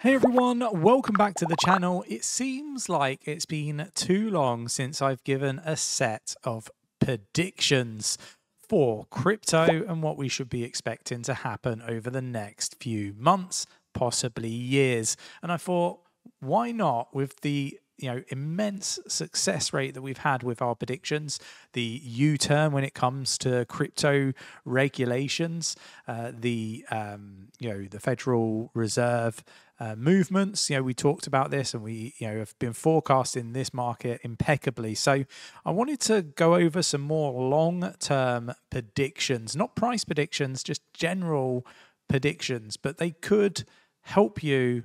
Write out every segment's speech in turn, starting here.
Hey everyone, welcome back to the channel. It seems like it's been too long since I've given a set of predictions for crypto and what we should be expecting to happen over the next few months, possibly years. And I thought, why not, with the immense success rate that we've had with our predictions, the U-turn when it comes to crypto regulations, the Federal Reserve movements. We talked about this, and we have been forecasting this market impeccably. So I wanted to go over some more long-term predictions, not price predictions, just general predictions, but they could help you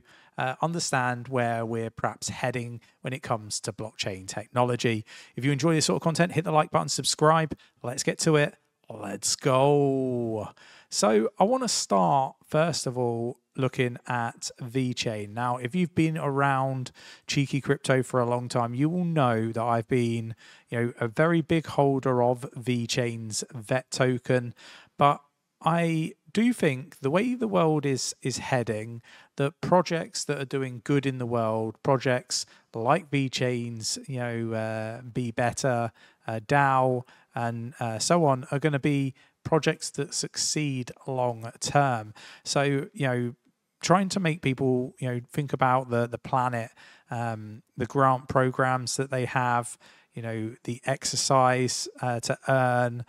understand where we're perhaps heading when it comes to blockchain technology. If you enjoy this sort of content, hit the like button, subscribe. Let's get to it. Let's go. So I want to start, first of all, looking at VeChain. Now, if you've been around cheeky crypto for a long time, you will know that I've been a very big holder of VeChain's VET token, but I do think the way the world is heading, that projects that are doing good in the world, projects like VeChain's, VeBetterDAO, and so on, are going to be projects that succeed long term. So, trying to make people, think about the planet, the grant programs that they have, the exercise to earn,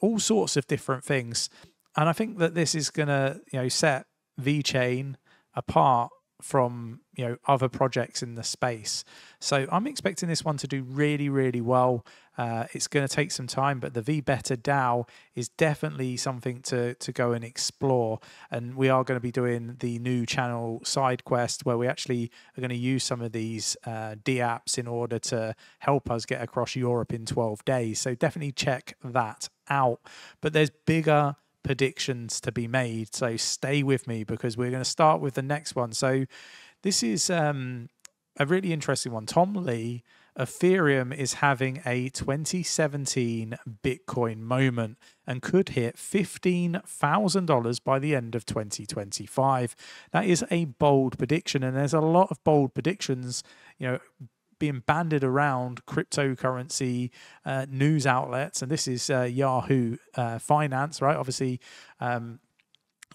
all sorts of different things. And I think that this is going to, set VeChain apart from, other projects in the space. So I'm expecting this one to do really, really well. It's going to take some time, but the VeBetterDAO is definitely something to go and explore. And we are going to be doing the new channel side quest, where we actually are going to use some of these DApps in order to help us get across Europe in 12 days. So definitely check that out. But there's bigger predictions to be made, so stay with me, because we're going to start with the next one. So this is a really interesting one. Tom Lee, Ethereum is having a 2017 Bitcoin moment and could hit $15,000 by the end of 2025. That is a bold prediction, and there's a lot of bold predictions being banded around cryptocurrency news outlets, and this is Yahoo Finance, right? Obviously, I'm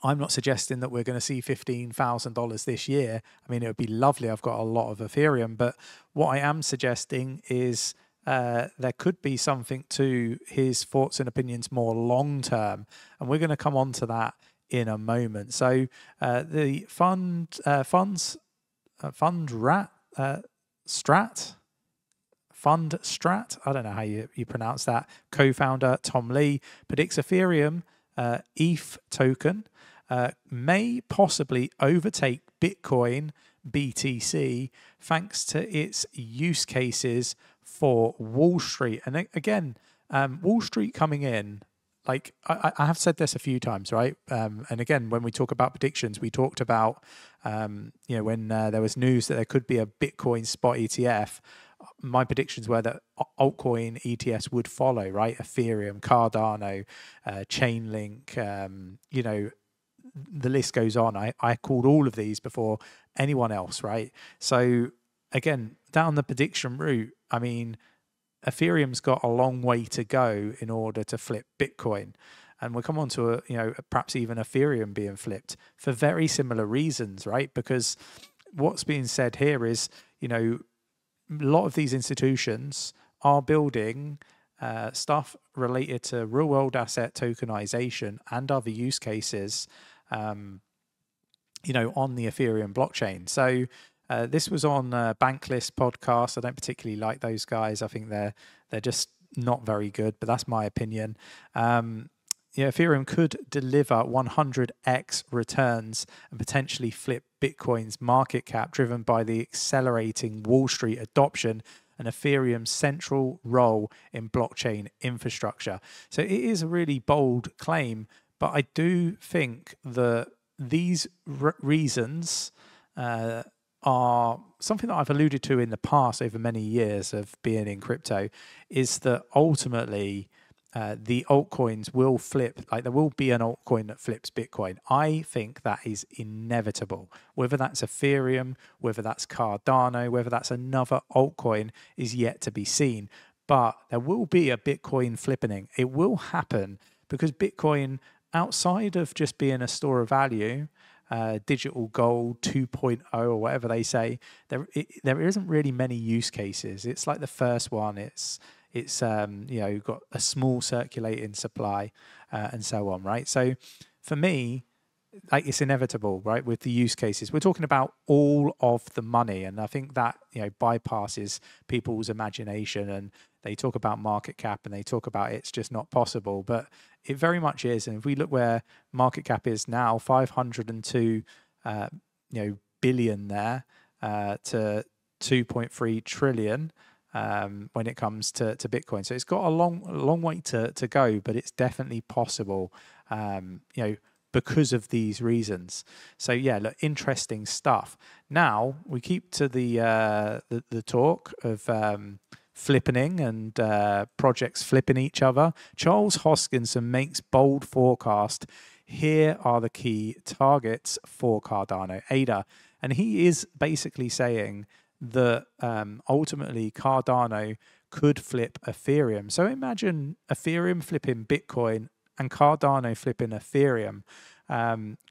not suggesting that we're going to see $15,000 this year. I mean, it would be lovely. I've got a lot of Ethereum, but what I am suggesting is there could be something to his thoughts and opinions more long term, and we're going to come on to that in a moment. So the Fundstrat, I don't know how you pronounce that, co-founder Tom Lee predicts Ethereum ETH token may possibly overtake Bitcoin BTC thanks to its use cases for Wall Street. And again, Wall Street coming in, like I have said this a few times, right? And again, when we talk about predictions, we talked about, when there was news that there could be a Bitcoin spot ETF, my predictions were that altcoin ETFs would follow, right? Ethereum, Cardano, Chainlink, the list goes on. I called all of these before anyone else, right? So again, down the prediction route, I mean, Ethereum's got a long way to go in order to flip Bitcoin. And we'll come on to perhaps even Ethereum being flipped for very similar reasons, right? Because what's being said here is, a lot of these institutions are building stuff related to real world asset tokenization and other use cases, on the Ethereum blockchain. So this was on Bankless podcast. I don't particularly like those guys. I think they're just not very good, but that's my opinion. Ethereum could deliver 100x returns and potentially flip Bitcoin's market cap, driven by the accelerating Wall Street adoption and Ethereum's central role in blockchain infrastructure. So it is a really bold claim, but I do think that these reasons are something that I've alluded to in the past over many years of being in crypto, is that ultimately the altcoins will flip, like there will be an altcoin that flips Bitcoin. I think that is inevitable. Whether that's Ethereum, whether that's Cardano, whether that's another altcoin is yet to be seen. But there will be a Bitcoin flippening. It will happen because Bitcoin, outside of just being a store of value, digital gold 2.0 or whatever they say, there isn't really many use cases. It's like the first one. It's you know, got a small circulating supply and so on, right? So for me, like, it's inevitable, right? With the use cases, we're talking about all of the money, and I think that, you know, bypasses people's imagination, and they talk about market cap and they talk about it's just not possible, but it very much is. And if we look where market cap is now, 502 you know, billion there to 2.3 trillion when it comes to Bitcoin. So it's got a long way to go, but it's definitely possible, you know, because of these reasons. So yeah, look, interesting stuff. Now we keep to the talk of flippening and projects flipping each other. Charles Hoskinson makes bold forecast. Here are the key targets for Cardano ADA, and he is basically saying that ultimately Cardano could flip Ethereum. So imagine Ethereum flipping Bitcoin and Cardano flipping Ethereum.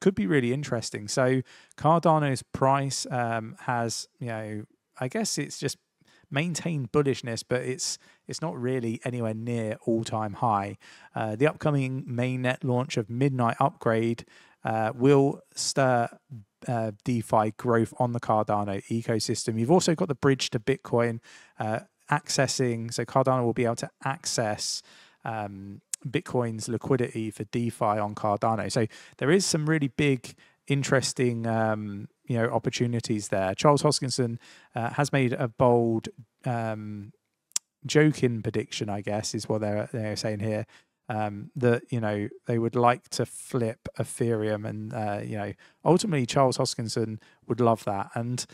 Could be really interesting. So Cardano's price has, you know, I guess it's just maintained bullishness, but it's not really anywhere near all-time high. The upcoming mainnet launch of Midnight Upgrade will stir DeFi growth on the Cardano ecosystem. You've also got the bridge to Bitcoin accessing, so Cardano will be able to access Bitcoin's liquidity for DeFi on Cardano. So there is some really big, interesting you know, opportunities there. Charles Hoskinson has made a bold joking prediction, I guess, is what they're saying here, that, you know, they would like to flip Ethereum, and you know, ultimately Charles Hoskinson would love that, and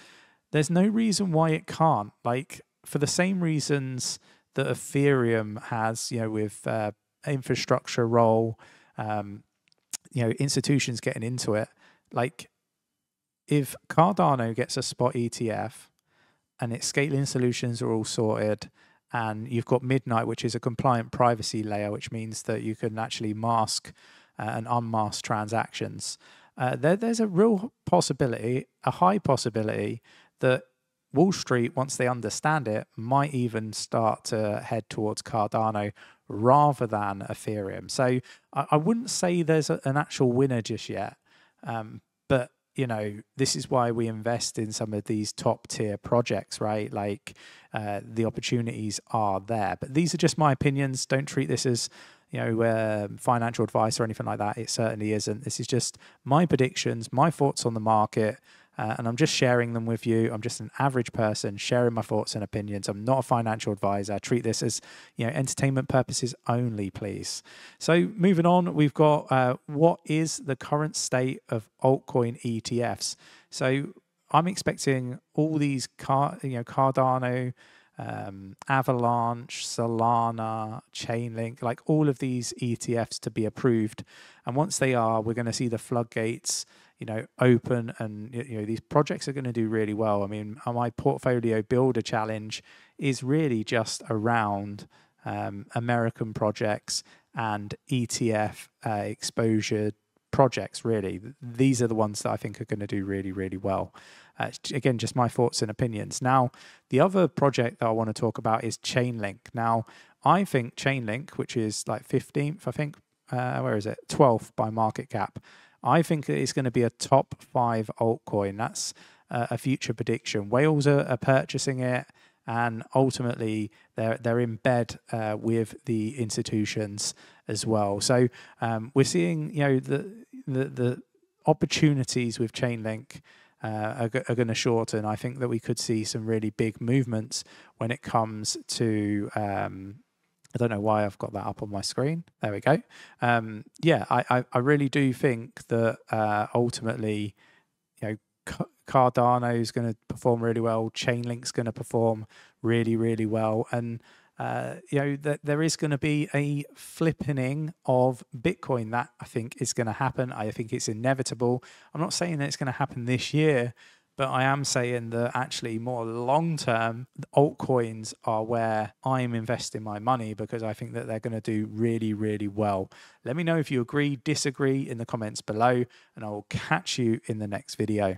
there's no reason why it can't. Like, for the same reasons that Ethereum has, you know, with infrastructure role, you know, institutions getting into it. Like, if Cardano gets a spot ETF and its scaling solutions are all sorted, and you've got Midnight, which is a compliant privacy layer, which means that you can actually mask and unmask transactions, there's a real possibility, a high possibility, that Wall Street, once they understand it, might even start to head towards Cardano rather than Ethereum. So I wouldn't say there's an actual winner just yet, but you know, this is why we invest in some of these top tier projects, right? Like, the opportunities are there, but these are just my opinions. Don't treat this as, you know, financial advice or anything like that. It certainly isn't. This is just my predictions, my thoughts on the market, and I'm just sharing them with you. I'm just an average person sharing my thoughts and opinions. I'm not a financial advisor. I treat this as, you know, entertainment purposes only, please. So moving on, we've got what is the current state of altcoin ETFs? So I'm expecting all these Cardano, Avalanche, Solana, Chainlink, like all of these ETFs to be approved. And once they are, we're going to see the floodgates, you know, open, and, you know, these projects are going to do really well. I mean, my portfolio builder challenge is really just around American projects and ETF exposure projects, really. These are the ones that I think are going to do really, really well. Again, just my thoughts and opinions. Now, the other project that I want to talk about is Chainlink. Now, I think Chainlink, which is like 15th, I think, where is it? 12th by market cap. I think it's going to be a top 5 altcoin. That's a future prediction. Whales are purchasing it, and ultimately they're in bed with the institutions as well. So we're seeing, you know, the opportunities with Chainlink are going to shorten. I think that we could see some really big movements when it comes to I don't know why I've got that up on my screen. There we go. Yeah, I really do think that ultimately, you know, Cardano is going to perform really well. Chainlink's going to perform really, really well. And that there is going to be a flippening of Bitcoin. That I think is going to happen. I think it's inevitable. I'm not saying that it's going to happen this year, but I am saying that actually more long-term, altcoins are where I'm investing my money because I think that they're going to do really, really well. Let me know if you agree, disagree in the comments below, and I will catch you in the next video.